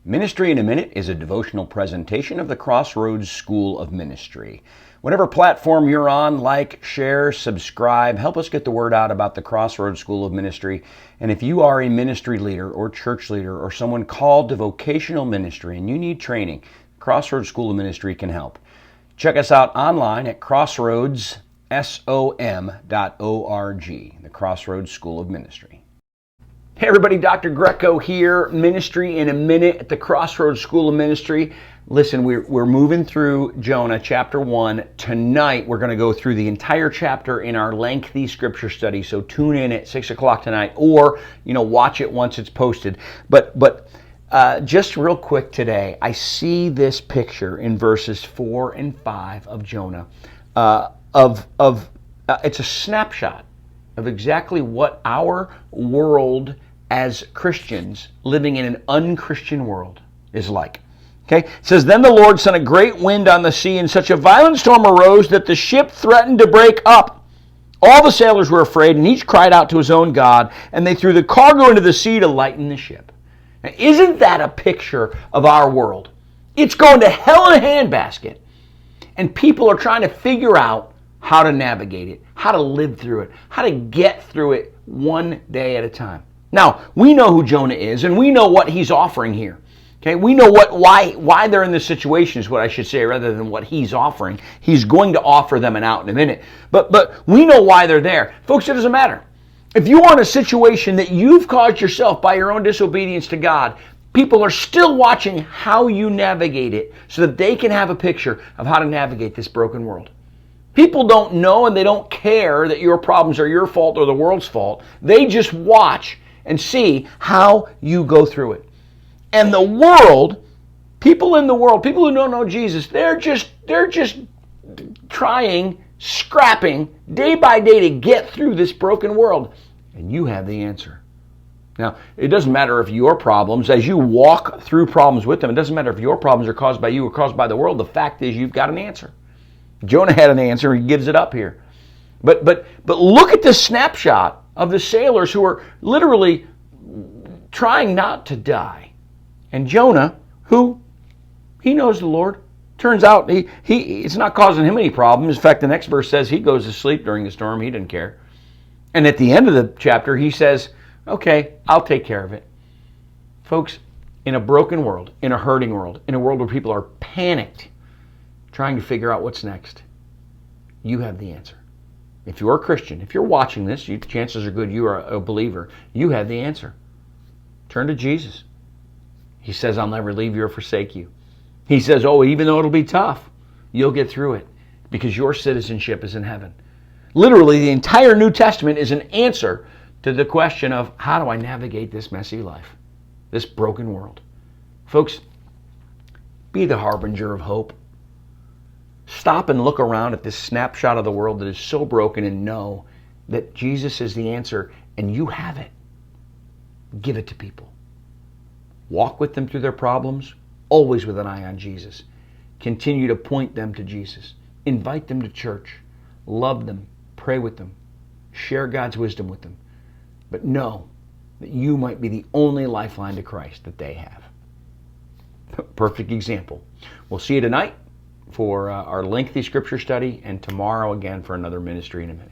Ministry in a Minute is a devotional presentation of the Crossroads School of Ministry. Whatever platform you're on, like, share, subscribe, help us get the word out about the Crossroads School of Ministry. And if you are a ministry leader or church leader or someone called to vocational ministry and you need training, Crossroads School of Ministry can help. Check us out online at crossroadsom.org, the Crossroads School of Ministry. Hey everybody, Dr. Greco here, Ministry in a Minute at the Crossroads School of Ministry. Listen, we're moving through Jonah chapter 1. Tonight we're going to go through the entire chapter in our lengthy scripture study, so tune in at 6 o'clock tonight or, watch it once it's posted. But just real quick today, I see this picture in verses 4 and 5 of Jonah it's a snapshot of exactly what our world as Christians living in an unchristian world is like. Okay, it says, "Then the Lord sent a great wind on the sea, and such a violent storm arose that the ship threatened to break up. All the sailors were afraid, and each cried out to his own God, and they threw the cargo into the sea to lighten the ship." Now, isn't that a picture of our world? It's going to hell in a handbasket, and people are trying to figure out how to navigate it, how to live through it, how to get through it one day at a time. Now, we know who Jonah is, and we know what he's offering here. Okay, we know why they're in this situation is what I should say, rather than what he's offering. He's going to offer them an out in a minute. But we know why they're there. Folks, it doesn't matter. If you are in a situation that you've caused yourself by your own disobedience to God, people are still watching how you navigate it so that they can have a picture of how to navigate this broken world. People don't know and they don't care that your problems are your fault or the world's fault. They just watch and see how you go through it. And the world, people in the world, people who don't know Jesus, they're just trying, scrapping day by day to get through this broken world. And you have the answer. Now, it doesn't matter if your problems, as you walk through problems with them, it doesn't matter if your problems are caused by you or caused by the world. The fact is you've got an answer. Jonah had an answer. He gives it up here. But look at this snapshot of the sailors who are literally trying not to die. And Jonah, who he knows the Lord, turns out it's not causing him any problems. In fact, the next verse says he goes to sleep during the storm. He didn't care. And at the end of the chapter, he says, "Okay, I'll take care of it." Folks, in a broken world, in a hurting world, in a world where people are panicked, trying to figure out what's next, you have the answer. If you're a Christian, if you're watching this, chances are good you are a believer. You have the answer. Turn to Jesus. He says, "I'll never leave you or forsake you." He says, even though it'll be tough, you'll get through it because your citizenship is in heaven. Literally, the entire New Testament is an answer to the question of, how do I navigate this messy life, this broken world? Folks, be the harbinger of hope. Stop and look around at this snapshot of the world that is so broken and know that Jesus is the answer and you have it. Give it to people. Walk with them through their problems, always with an eye on Jesus. Continue to point them to Jesus. Invite them to church. Love them. Pray with them. Share God's wisdom with them. But know that you might be the only lifeline to Christ that they have. Perfect example. We'll see you tonight for our lengthy scripture study and tomorrow again for another Ministry in a Minute.